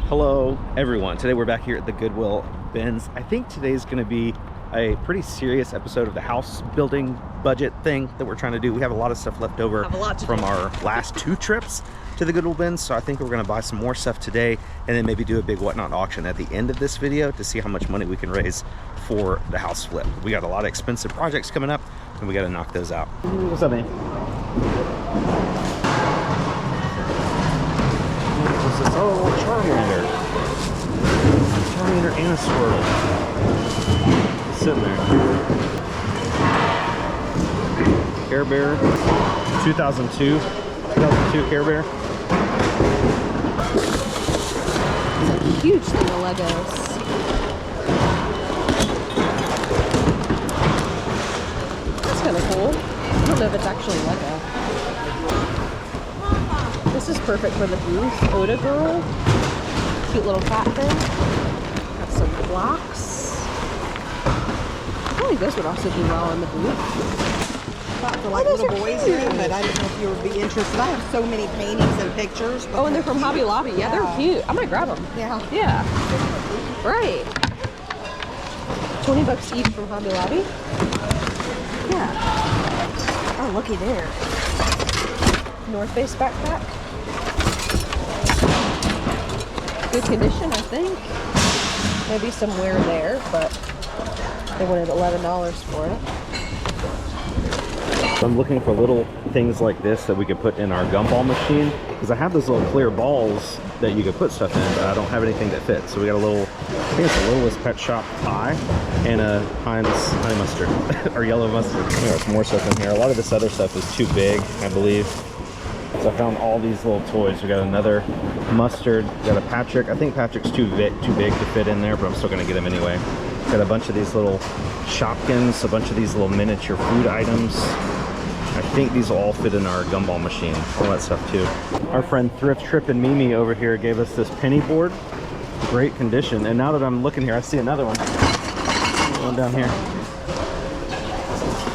Hello everyone, today we're back here at the Goodwill bins. I think today's going to be a pretty serious episode of the house building budget thing that we're trying to do. We have a lot of stuff left over from our last 2 trips to the Goodwill bins, so I think we're going to buy some more stuff today and then maybe do a big whatnot auction at the end of this video to see how much money we can raise for the house flip. We got a lot of expensive projects coming up and we got to knock those out. What's up, man? Oh, Charmander. Charmander and a Squirtle. Sitting there. Care Bear. 2002 Care Bear. It's a huge thing of Legos. That's kind of cool. I don't know if it's actually Lego. This is perfect for the booth. Oda Girl. Cute little cat thing. Got some blocks. I feel like this would also do well in the booth. For like little boys room, but I don't know if you would be interested. I have so many paintings and pictures. Oh, and they're from Hobby Lobby. Yeah, they're cute. I might grab them. Yeah. Yeah. Right. $20 each from Hobby Lobby. Yeah. Oh, looky there. North Face backpack. Good condition, I think. Maybe some wear there, but they wanted $11 for it. So I'm looking for little things like this that we could put in our gumball machine, because I have those little clear balls that you could put stuff in, but I don't have anything that fits. So we got a little, I think it's a Littlest Pet Shop pie and a Heinz honey mustard or yellow mustard. We got some more stuff in here. A lot of this other stuff is too big, I believe. So I found all these little toys. We got another mustard, we got a Patrick. I think Patrick's too big to fit in there, but I'm still gonna get him anyway. Got a bunch of these little Shopkins, a bunch of these little miniature food items. I think these will all fit in our gumball machine, all that stuff too. Our friend Thrift Trip and Mimi over here gave us this penny board. Great condition. And now that I'm looking here, I see another one. One down here.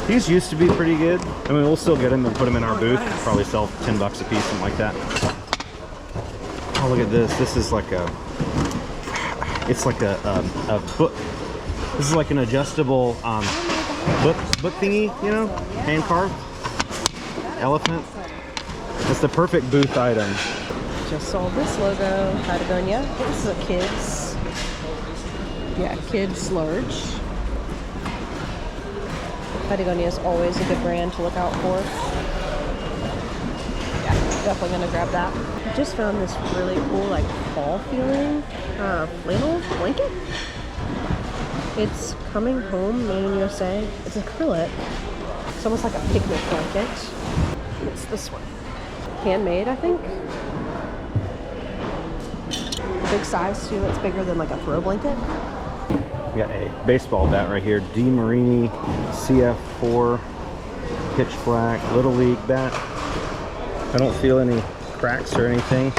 These used to be pretty good. I mean, we'll still get them and put them in our booth. Probably sell $10 a piece, something like that. Oh, look at this. This is like a, it's like a book. This is like an adjustable book thingy, you know, hand carved. Elephant. It's the perfect booth item. Just saw this logo, Patagonia. This is a kids. Yeah, kids large. Patagonia is always a good brand to look out for. Yeah, definitely gonna grab that. I just found this really cool, like fall feeling flannel blanket. It's Coming Home, Made in USA. It's acrylic. It's almost like a picnic blanket. What's this one? Handmade, I think. Big size too. It's bigger than like a throw blanket. We got a baseball bat right here. D. Marini CF4 pitch black Little League bat. I don't feel any cracks or anything.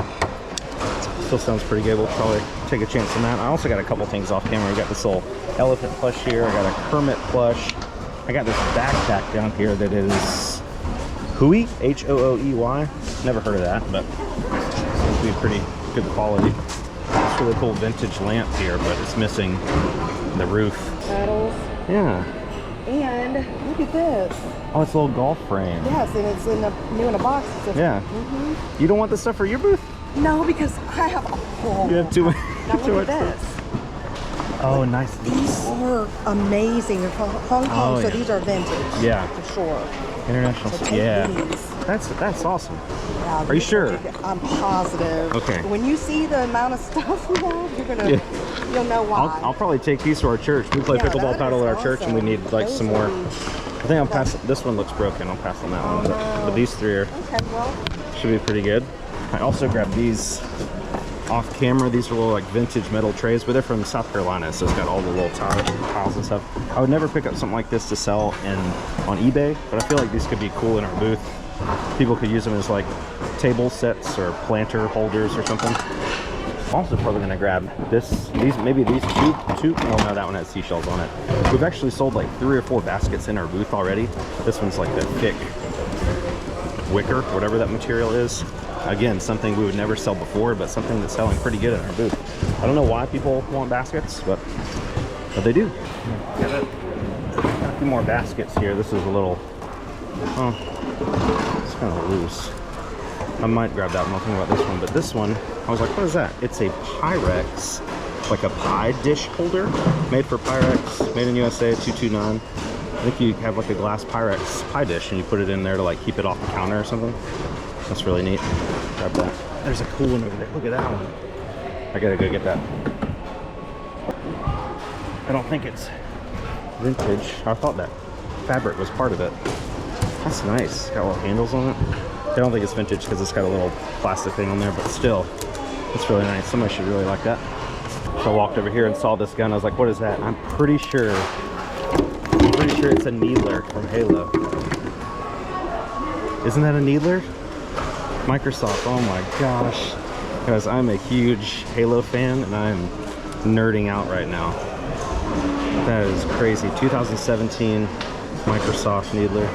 Still sounds pretty good. We'll probably take a chance on that. I also got a couple things off camera. We got this little elephant plush here. I got a Kermit plush. I got this backpack down here that is Hooey, H-O-O-E-Y. Never heard of that, but seems to be pretty good quality. It's really cool vintage lamp here, but it's missing the roof. Saddles. Yeah. And look at this. Oh, it's a little golf frame. Yes, and it's new in a box. It's Yeah. You don't want this stuff for your booth? No, because I have a whole. You have too much. Now look at this. Oh, nice. These are amazing. They're from Hong Kong, so yeah. these are vintage. Yeah. For sure. International. So take Yeah. these. That's awesome. Yeah, Are you sure? I'm positive. Okay. When you see the amount of stuff we have, you're gonna, you'll know why. I'll probably take these to our church. We play pickleball that paddle is at our church, and we need like Those some more. would be- I think I'll pass. This one looks broken. I'll pass on that one. But these 3 are Okay, well, should be pretty good. I also grabbed these off camera. These are little like vintage metal trays, but they're from South Carolina, so it's got all the little tiles and stuff. I would never pick up something like this to sell on eBay, but I feel like these could be cool in our booth. People could use them as like table sets or planter holders or something. I'm also probably gonna grab maybe these two. Oh no, that one has seashells on it. We've actually sold like 3 or 4 baskets in our booth already. This one's like the thick wicker, whatever that material is. Again, something we would never sell before, but something that's selling pretty good in our booth. I don't know why people want baskets, but they do. Got a few more baskets here. This is a little, oh, it's kind of loose. I might grab that one. I'll think about this one, but this one, I was like, what is that? It's a Pyrex, like a pie dish holder made for Pyrex, made in USA, 229. I think you have like a glass Pyrex pie dish and you put it in there to like keep it off the counter or something. That's really neat. Grab that. There's a cool one over there. Look at that one. I gotta go get that. I don't think it's vintage. I thought that fabric was part of it. That's nice. Got little handles on it. I don't think it's vintage because it's got a little plastic thing on there, but still, it's really nice. Somebody should really like that. So I walked over here and saw this gun. I was like, what is that? I'm pretty sure it's a needler from Halo. Isn't that a needler? Microsoft, oh my gosh. Guys, I'm a huge Halo fan and I'm nerding out right now. That is crazy. 2017 Microsoft needler.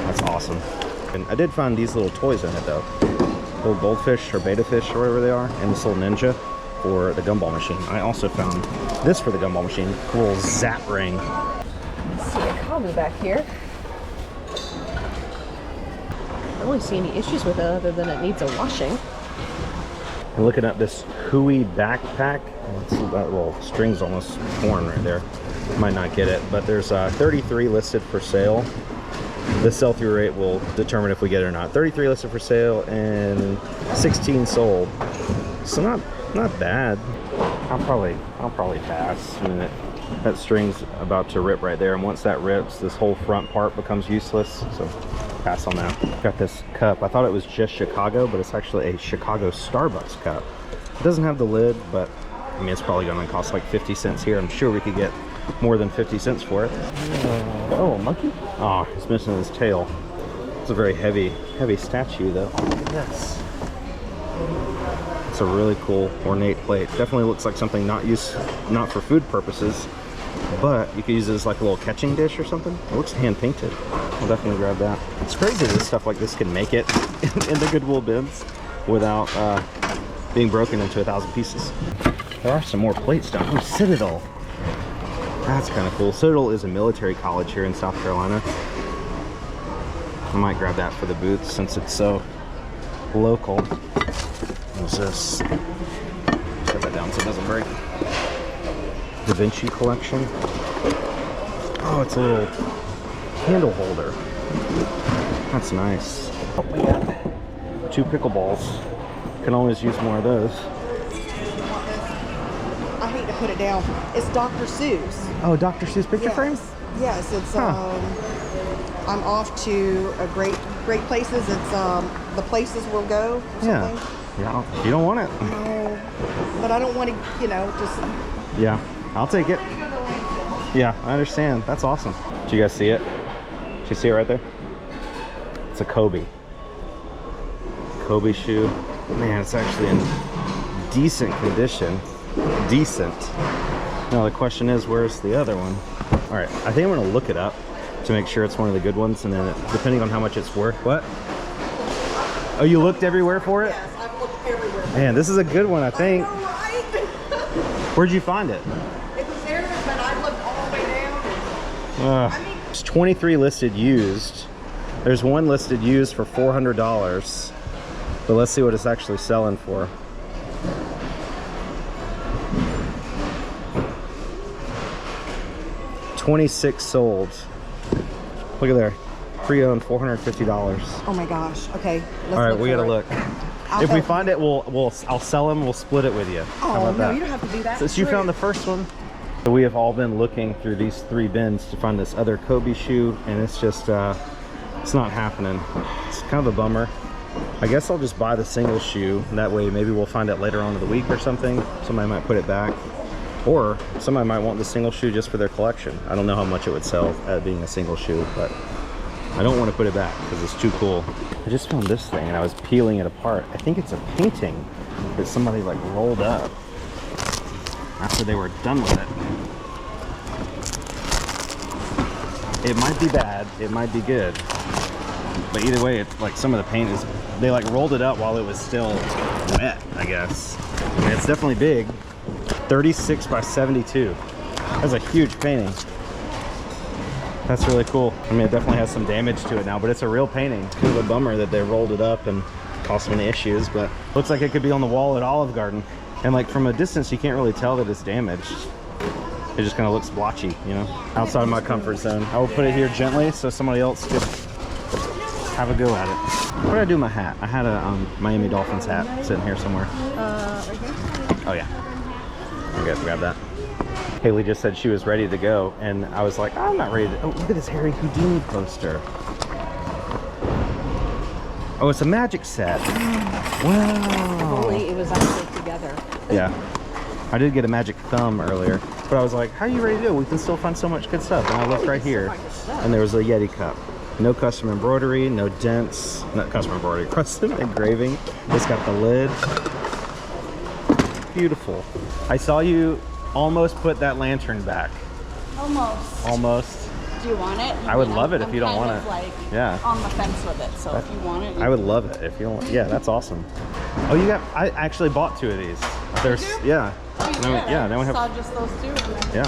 That's awesome. And I did find these little toys in it though. Little goldfish or beta fish or whatever they are, and this little ninja for the gumball machine. I also found this for the gumball machine, a little zap ring. Let's see a Kabu back here. I don't really see any issues with it other than it needs a washing. I'm looking at this Hui backpack. Let's see, that little string's almost torn right there. Might not get it, but there's 33 listed for sale. The sell-through rate will determine if we get it or not. 33 listed for sale and 16 sold. So not bad. I'll probably pass. I mean, that string's about to rip right there, and once that rips, this whole front part becomes useless. So pass on that. Got this cup. I thought it was just Chicago, but it's actually a Chicago Starbucks cup. It doesn't have the lid, but I mean, it's probably going to cost like 50 cents here. I'm sure we could get more than 50 cents for it. Oh, a monkey? Oh, he's missing his tail. It's a very heavy statue though. Oh, look at this. It's a really cool ornate plate. Definitely looks like something not for food purposes, but you could use it as like a little catching dish or something. It looks hand painted. I'll definitely grab that. It's crazy that stuff like this can make it in the Goodwill bins without being broken into 1,000 pieces. There are some more plates down. Oh, Citadel. That's kind of cool. Citadel is a military college here in South Carolina. I might grab that for the booth since it's so local. What's this? Set that down so it doesn't break. Da Vinci collection. Oh, it's a little handle holder. That's nice. Oh, we got 2 pickleballs. Can always use more of those. I hate to put it down. It's Dr. Seuss. Oh, Dr. Seuss picture frames? Yes, it's I'm off to a great places. It's the places we'll go or something. Yeah, you don't want it. No, but I don't want to, just. Yeah, I'll take it. Yeah, I understand. That's awesome. Did you guys see it? Did you see it right there? It's a Kobe shoe. Man, it's actually in decent condition. Decent. Now the question is, where's the other one? All right, I think I'm gonna look it up to make sure it's one of the good ones, and then depending on how much it's worth. What? Oh, you looked everywhere for it? Yes, I've looked everywhere. Man, this is a good one, I think. I know, right? Where'd you find it? It was there, but I looked all the way down. I mean, There's 23 listed used. There's one listed used for $400, but let's see what it's actually selling for. $26 sold. Look at there. Pre-owned, $450. oh my gosh. Okay. Let's All right, look we gotta for it. look. I'll If we help find it, I'll sell them. We'll split it with you. How Oh, about no, that? you don't have to do that. Since you found the first one. So we have all been looking through these 3 bins to find this other Kobe shoe, and it's just it's not happening. It's kind of a bummer. I guess I'll just buy the single shoe, and that way maybe we'll find it later on in the week or something. Somebody might put it back, or somebody might want the single shoe just for their collection. I don't know how much it would sell at being a single shoe, but I don't want to put it back because it's too cool. I just found this thing and I was peeling it apart. I think it's a painting that somebody like rolled up after they were done with it. It might be bad, it might be good. But either way, it's like some of the paint is, they like rolled it up while it was still wet, I guess. And it's definitely big. 36 by 72. That's a huge painting. That's really cool. I mean, it definitely has some damage to it now, but it's a real painting. Kind of a bummer that they rolled it up and caused many issues, but looks like it could be on the wall at Olive Garden. And like from a distance, you can't really tell that it's damaged. It just kind of looks blotchy, you know? Outside of my comfort zone. I will put it here gently so somebody else could have a go at it. What did I do with my hat? I had a Miami Dolphins hat sitting here somewhere. Right here. Oh yeah. I guess grab that. Haley just said she was ready to go, and I was like, I'm not ready to. Oh, look at this Harry Houdini poster. Oh, it's a magic set. Wow. If only it was actually together. Yeah. I did get a magic thumb earlier, but I was like, how are you ready to do? We can still find so much good stuff. And I looked right here, and there was a Yeti cup. No custom embroidery, no dents, not custom embroidery, custom engraving. It's got the lid. Beautiful. I saw you almost put that lantern back. Almost. Almost. Do you want it? I would love it if you don't want it. Like yeah. on the fence with it, so if you want it. I would love it if you don't. Yeah, that's awesome. Oh, you got, I actually bought 2 of these. There's, yeah. Oh, you Now we- did? yeah, now we I have, saw just those 2. yeah.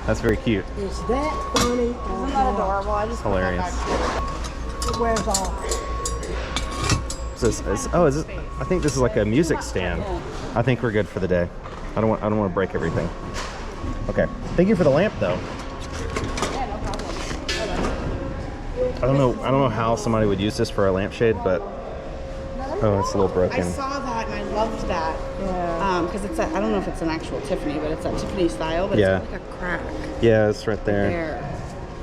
That's very cute. Is that funny? Isn't that adorable? I just Hilarious. It wears off. Is this, oh, is this, I think this is like a music stand. I think we're good for the day. I don't want to break everything. Okay. Thank you for the lamp though. Yeah, no problem. I don't know how somebody would use this for a lampshade, but oh, it's a little I broken. saw that and I loved that. Yeah. Because it's a, I don't know if it's an actual Tiffany, but it's a Tiffany style, but Yeah. it's got like a crack Yeah, it's right there. there.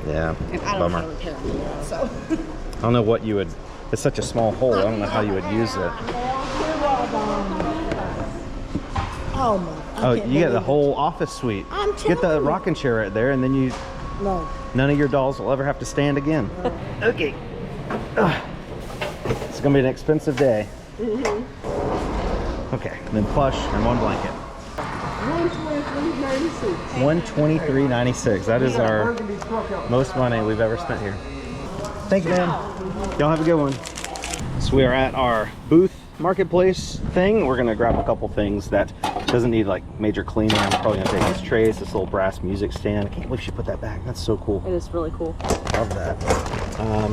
Yeah. And I don't know Bummer. how to repair it, so. I don't know what you would. It's such a small hole. I don't know how you would use it. Oh my! Oh, you get the whole office suite. I'm Get the telling you. rocking chair right there, and then you. No. None of your dolls will ever have to stand again. Okay. Ugh. It's gonna be an expensive day. Okay, and then plush and 1 blanket. 123.96. That is our most money we've ever spent here. Thank you, man. Y'all have a good one. So we are at our booth marketplace thing. We're gonna grab a couple things that doesn't need like major cleaning. I'm probably gonna take these trays, this little brass music stand. I can't believe she put that back. That's so cool. It is really cool. Love that.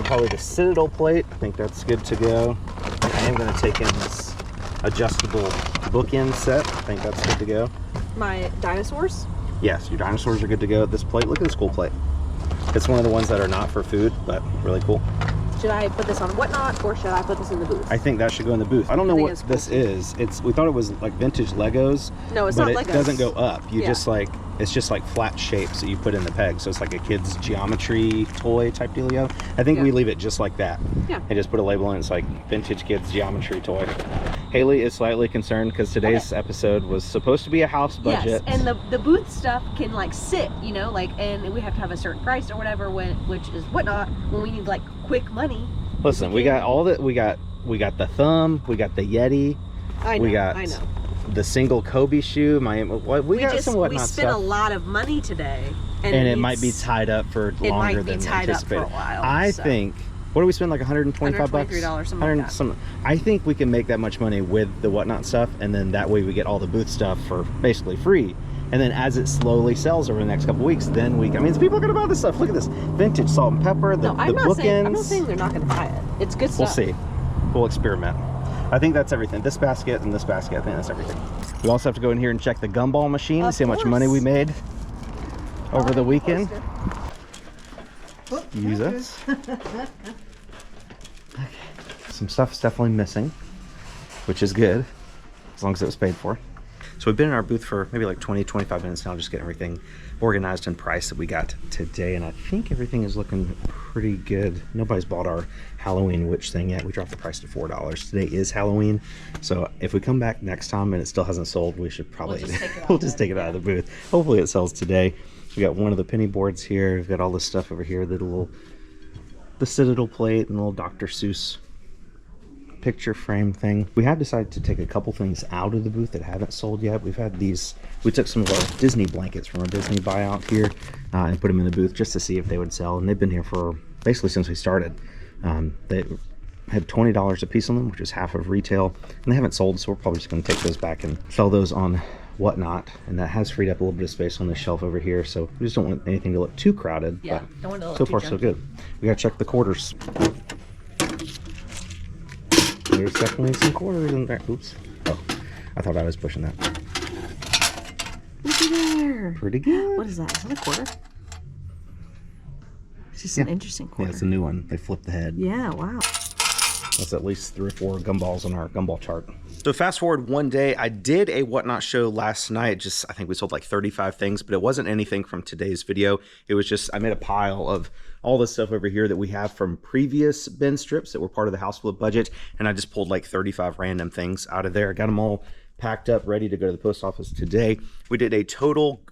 Probably the Citadel plate. I think that's good to go. I am gonna take in this adjustable bookend set. I think that's good to go. My dinosaurs. Yes, your dinosaurs are good to go. This plate, look at this cool plate. It's one of the ones that are not for food, but really cool. Should I put this on Whatnot or should I put this in the booth? I think that should go in the booth. I don't know think what it's cool. this is. We thought it was like vintage Legos. No, it's but not it Legos. doesn't go up. You Yeah. just like, it's just like flat shapes that you put in the peg. So it's like a kid's geometry toy type dealio. I think Yeah. we leave it just like that. Yeah. And just put a label in. It's like vintage kids geometry toy. Haley is slightly concerned because today's episode was supposed to be a house budget. Yes, and the booth stuff can like sit, you know, like, and we have to have a certain price or whatever, which is Whatnot, when we need like quick money. Listen, we got all that. We got the thumb. We got the Yeti. I know. We got I know. the single Kobe shoe. We got some Whatnot spent stuff. a lot of money today, And it might be tied up for longer might be than tied up for a anticipated. while, I so. think. What do we spend, like 125 bucks? $123, something like that. I think we can make that much money with the Whatnot stuff, and then that way we get all the booth stuff for basically free. And then as it slowly sells over the next couple weeks, then I mean, people are gonna buy this stuff. Look at this vintage salt and pepper. The I'm not bookends. saying they're not going to buy it. It's good We'll stuff. see. We'll experiment. I think that's everything. This basket and this basket. I think that's everything. We also have to go in here and check the gumball machine to Of see how much course. money we made over the weekend. Oh, Use there it us. Some stuff's definitely missing, which is good, as long as it was paid for. So we've been in our booth for maybe like 20-25 minutes now, just getting everything organized and priced that we got today, and I think everything is looking pretty good. Nobody's bought our Halloween witch thing yet. We dropped the price to $4. Today is Halloween, so if we come back next time and it still hasn't sold, we should probably we'll just take it out of the booth. Hopefully it sells today. We got one of the penny boards here. We've got all this stuff over here, the Citadel plate and little Dr. Seuss picture frame thing. We have decided to take a couple things out of the booth that haven't sold yet. We've had these, we took some of our Disney blankets from our Disney buyout here and put them in the booth just to see if they would sell. And they've been here for basically since we started. They had $20 a piece on them, which is half of retail, and they haven't sold, so we're probably just going to take those back and sell those on Whatnot. And that has freed up a little bit of space on the shelf over here, so we just don't want anything to look too crowded. Yeah, but don't want to look so too far so junky. good. We gotta check the quarters. There's definitely some quarters in there. Oops. Oh, I thought I was pushing that. Looky there. Pretty good. What is that? Is that a quarter? It's just an interesting Yeah, quarter. it's a new one. They flipped the head. Yeah, wow. That's at least 3 or 4 gumballs on our gumball chart. So fast forward one day, I did a Whatnot show last night. Just, I think we sold like 35 things, but it wasn't anything from today's video. It was just, I made a pile of all the stuff over here that we have from previous bin strips that were part of the house flip budget. And I just pulled like 35 random things out of there. Got them all packed up, ready to go to the post office today. We did a total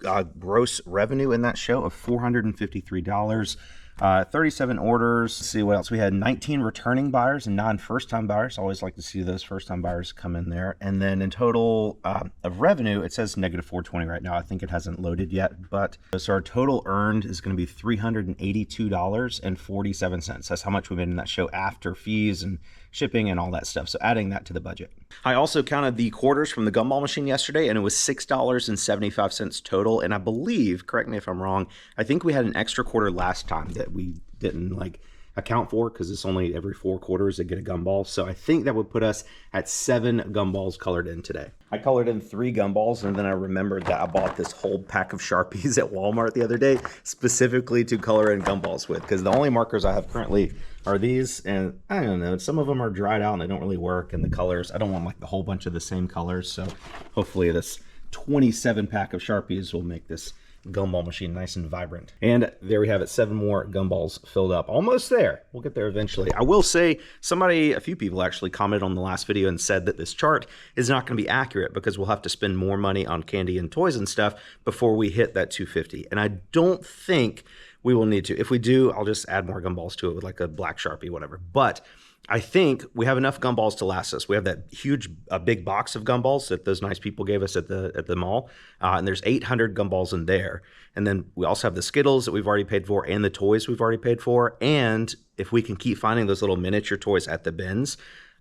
gross revenue in that show of $453. 37 orders. Let's see what else. We had 19 returning buyers and 9 first-time buyers. I always like to see those first-time buyers come in there. And then in total of revenue, it says negative 420 right now. I think it hasn't loaded yet, but so our total earned is going to be $382.47. That's how much we made in that show after fees and shipping and all that stuff. So adding that to the budget. I also counted the quarters from the gumball machine yesterday, and it was $6.75 total. And I believe, correct me if I'm wrong, I think we had an extra quarter last time that we didn't like account for because it's only every 4 quarters that get a gumball. So I think that would put us at 7 gumballs colored in today. I colored in 3 gumballs, and then I remembered that I bought this whole pack of Sharpies at Walmart the other day specifically to color in gumballs with, because the only markers I have currently are these, and I don't know, some of them are dried out and they don't really work, and the colors, I don't want like a whole bunch of the same colors, so hopefully this 27 pack of Sharpies will make this gumball machine nice and vibrant. And there we have it, 7 more gumballs filled up. Almost there. We'll get there eventually. I will say a few people actually commented on the last video and said that this chart is not going to be accurate because we'll have to spend more money on candy and toys and stuff before we hit that 250. And I don't think we will need to. If we do, I'll just add more gumballs to it with like a black Sharpie, whatever. But I think we have enough gumballs to last us. We have that huge, big box of gumballs that those nice people gave us at the mall, and there's 800 gumballs in there. And then we also have the Skittles that we've already paid for, and the toys we've already paid for. And if we can keep finding those little miniature toys at the bins,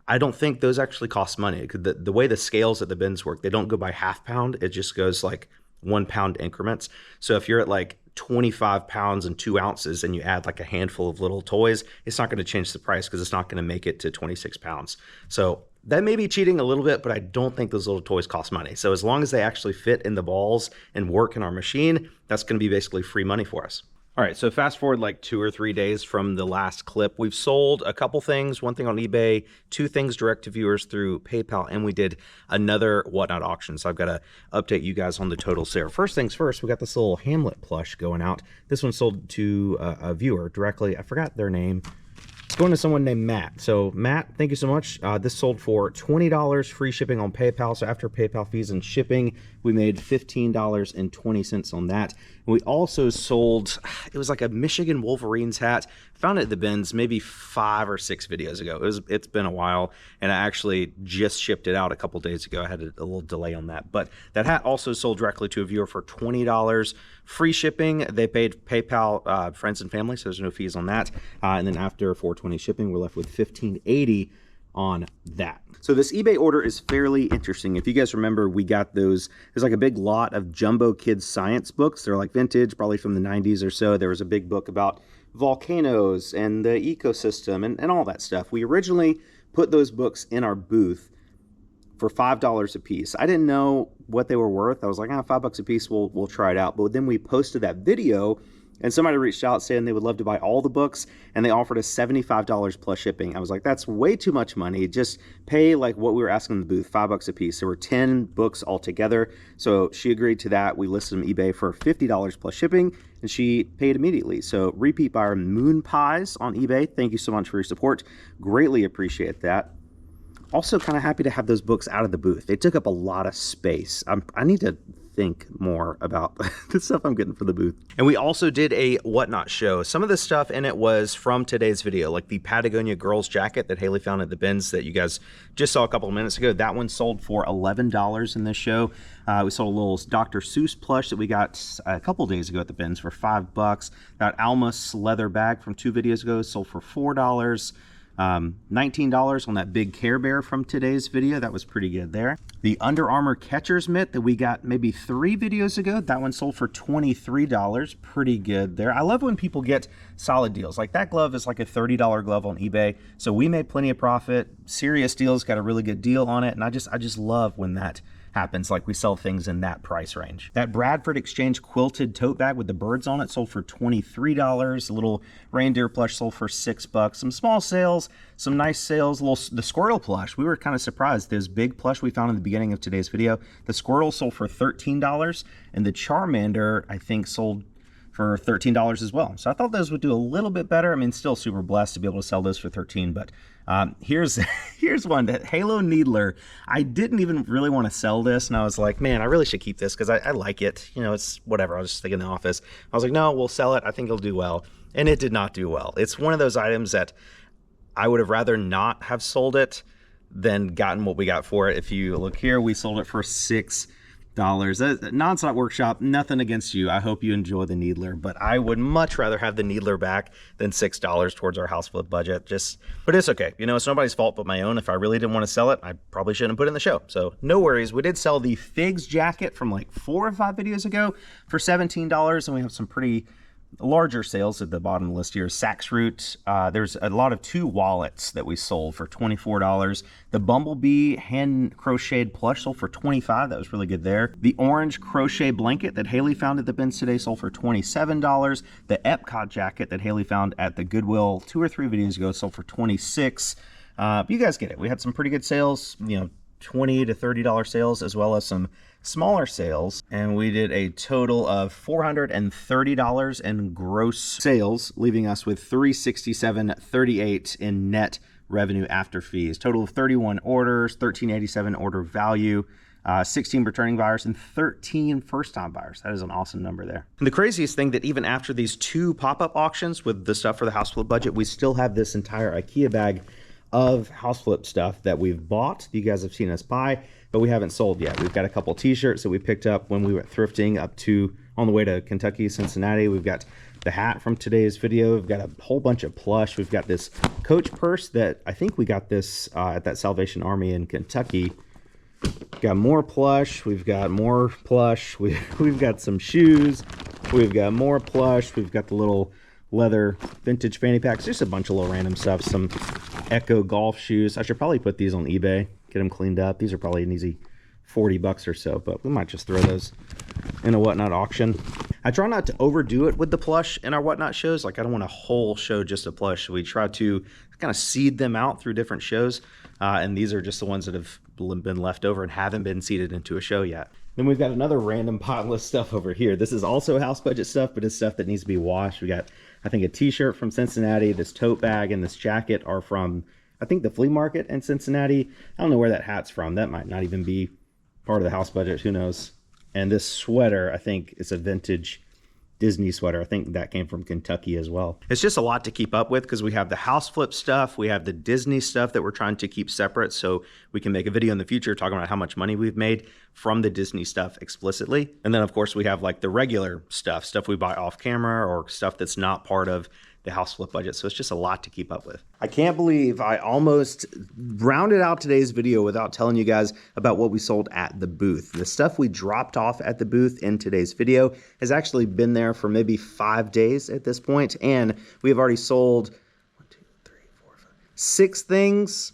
I don't think those actually cost money. The way the scales at the bins work, they don't go by half pound. It just goes like 1 pound increments. So if you're at like 25 pounds and 2 ounces and you add like a handful of little toys, it's not going to change the price because it's not going to make it to 26 pounds. So that may be cheating a little bit, but I don't think those little toys cost money. So as long as they actually fit in the balls and work in our machine, that's going to be basically free money for us. All right, so fast forward like 2 or 3 days from the last clip. We've sold a couple things, 1 thing on eBay, 2 things direct to viewers through PayPal, and we did another Whatnot auction. So I've got to update you guys on the totals there. First things first, we got this little Hamlet plush going out. This one sold to a viewer directly. I forgot their name. It's going to someone named Matt. So Matt, thank you so much. This sold for $20, free shipping on PayPal. So after PayPal fees and shipping, we made $15.20 on that. And we also sold, it was like a Michigan Wolverines hat. Found it at the bins maybe 5 or 6 videos ago. It's been a while, and I actually just shipped it out a couple days ago. I had a little delay on that. But that hat also sold directly to a viewer for $20. Free shipping. They paid PayPal friends and family, so there's no fees on that. And then after $420 shipping, we're left with $15.80 on that. So this eBay order is fairly interesting. If you guys remember, we got those, there's like a big lot of Jumbo Kids science books. They're like vintage, probably from the 90s or so. There was a big book about volcanoes and the ecosystem and all that stuff. We originally put those books in our booth for $5 a piece. I didn't know what they were worth. I was like, $5 a piece, we'll try it out. But then we posted that video, and somebody reached out saying they would love to buy all the books, and they offered us $75 plus shipping. I was like, that's way too much money. Just pay like what we were asking in the booth, $5 a piece. There were 10 books altogether. So she agreed to that. We listed them on eBay for $50 plus shipping, and she paid immediately. So repeat buyer Moon Pies on eBay, thank you so much for your support. Greatly appreciate that. Also kind of happy to have those books out of the booth. They took up a lot of space. I need to think more about the stuff I'm getting for the booth. And we also did a whatnot show. Some of the stuff in it was from today's video, like the Patagonia girls jacket that Haley found at the bins that you guys just saw a couple of minutes ago. That one sold for $11 in this show. We sold a little Dr. Seuss plush that we got a couple days ago at the bins for $5. That Almus leather bag from 2 videos ago sold for $4. $19 on that big Care Bear from today's video. That was pretty good there. The Under Armour catcher's mitt that we got maybe 3 videos ago, that one sold for $23. Pretty good there. I love when people get solid deals. Like that glove is like a $30 glove on eBay. So we made plenty of profit. Serious Deals got a really good deal on it. And I just love when that happens, like we sell things in that price range. That Bradford Exchange quilted tote bag with the birds on it sold for $23. A little reindeer plush sold for $6. Some small sales, some nice sales. The squirrel plush, we were kind of surprised. Those big plush we found in the beginning of today's video, the squirrel sold for $13, and the Charmander, I think, sold for $13 as well. So I thought those would do a little bit better. I mean, still super blessed to be able to sell those for $13, but here's one, that Halo Needler. I didn't even really want to sell this, and I was like, man, I really should keep this because I like it. You know, it's whatever. I was just thinking in the office. I was like, no, we'll sell it. I think it'll do well. And it did not do well. It's one of those items that I would have rather not have sold it than gotten what we got for it. If you look here, we sold it for $6. Nonstop Workshop, nothing against you. I hope you enjoy the Needler, but I would much rather have the Needler back than $6 towards our house flip budget. But it's okay. You know, it's nobody's fault but my own. If I really didn't want to sell it, I probably shouldn't have put it in the show. So no worries. We did sell the Figs jacket from like 4 or 5 videos ago for $17, and we have some pretty larger sales at the bottom of the list here. Sax Root, there's a lot of 2 wallets that we sold for $24. The Bumblebee hand crocheted plush sold for $25. That was really good there. The orange crochet blanket that Haley found at the bins today sold for $27. The Epcot jacket that Haley found at the Goodwill 2 or 3 videos ago sold for $26. You guys get it. We had some pretty good sales, you know, $20 to $30 sales, as well as some smaller sales, and we did a total of $430 in gross sales, leaving us with $367.38 in net revenue after fees. Total of 31 orders, $13.87 order value, 16 returning buyers, and 13 first-time buyers. That is an awesome number there. And the craziest thing, that even after these 2 pop-up auctions with the stuff for the house flip budget, we still have this entire IKEA bag of house flip stuff that we've bought. You guys have seen us buy, but we haven't sold yet. We've got a couple t-shirts that we picked up when we were thrifting on the way to Kentucky, Cincinnati. We've got the hat from today's video. We've got a whole bunch of plush. We've got this Coach purse that I think we got this at that Salvation Army in Kentucky. Got more plush. We've got more plush. We've got some shoes. We've got more plush. We've got the little leather vintage fanny packs. Just a bunch of little random stuff. Some Echo golf shoes. I should probably put these on eBay, get them cleaned up. These are probably an easy $40 or so, but we might just throw those in a whatnot auction. I try not to overdo it with the plush in our whatnot shows. Like, I don't want a whole show just a plush. We try to kind of seed them out through different shows, and these are just the ones that have been left over and haven't been seeded into a show yet. Then we've got another random pile of stuff over here. This is also house budget stuff, but it's stuff that needs to be washed. We got, I think, a t-shirt from Cincinnati. This tote bag and this jacket are from, I think, the flea market in Cincinnati. I don't know where that hat's from. That might not even be part of the house budget. Who knows? And this sweater, I think, is a vintage Disney sweater. I think that came from Kentucky as well. It's just a lot to keep up with because we have the house flip stuff, we have the Disney stuff that we're trying to keep separate so we can make a video in the future talking about how much money we've made from the Disney stuff explicitly. And then of course we have like the regular stuff we buy off camera or stuff that's not part of the house flip budget. So it's just a lot to keep up with. I can't believe I almost rounded out today's video without telling you guys about what we sold at the booth. The stuff we dropped off at the booth in today's video has actually been there for maybe 5 days at this point, and we have already sold 6 things.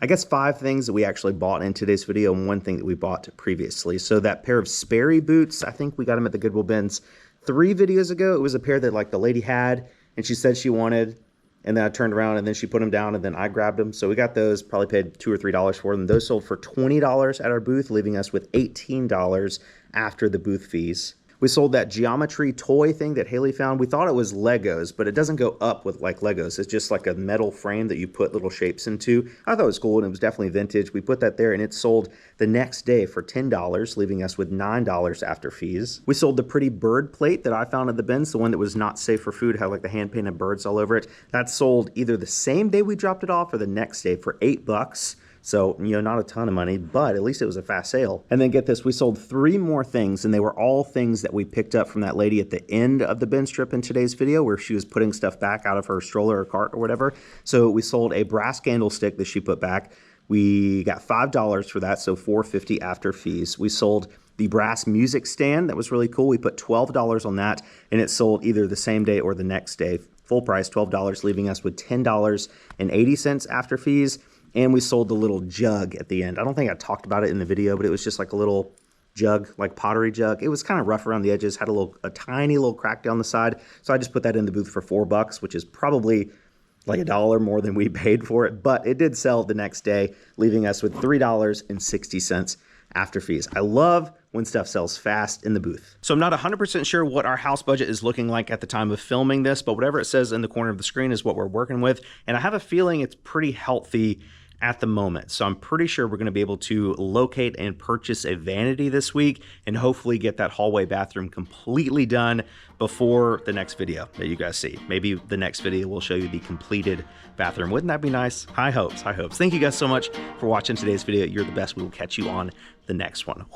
I guess 5 things that we actually bought in today's video and 1 thing that we bought previously. So that pair of Sperry boots, I think we got them at the Goodwill bins 3 videos ago. It was a pair that like the lady had and she said she wanted, and then I turned around and then she put them down and then I grabbed them. So we got those, probably paid $2 or $3 for them. Those sold for $20 at our booth, leaving us with $18 after the booth fees. We sold that geometry toy thing that Haley found. We thought it was Legos, but it doesn't go up with like Legos. It's just like a metal frame that you put little shapes into. I thought it was cool, and it was definitely vintage. We put that there, and it sold the next day for $10, leaving us with $9 after fees. We sold the pretty bird plate that I found at the bins, the one that was not safe for food, had like the hand-painted birds all over it. That sold either the same day we dropped it off or the next day for $8. So, you know, not a ton of money, but at least it was a fast sale. And then get this, we sold 3 more things, and they were all things that we picked up from that lady at the end of the bin strip in today's video, where she was putting stuff back out of her stroller or cart or whatever. So we sold a brass candlestick that she put back. We got $5 for that, so $4.50 after fees. We sold the brass music stand. That was really cool. We put $12 on that, and it sold either the same day or the next day. Full price, $12, leaving us with $10.80 after fees. And we sold the little jug at the end. I don't think I talked about it in the video, but it was just like a little jug, like pottery jug. It was kind of rough around the edges, had a tiny little crack down the side. So I just put that in the booth for $4, which is probably like $1 more than we paid for it. But it did sell the next day, leaving us with $3.60 after fees. I love when stuff sells fast in the booth. So I'm not 100% sure what our house budget is looking like at the time of filming this, but whatever it says in the corner of the screen is what we're working with. And I have a feeling it's pretty healthy at the moment. So I'm pretty sure we're going to be able to locate and purchase a vanity this week and hopefully get that hallway bathroom completely done before the next video that you guys see. Maybe the next video will show you the completed bathroom. Wouldn't that be nice? High hopes, high hopes. Thank you guys so much for watching today's video. You're the best. We will catch you on the next one.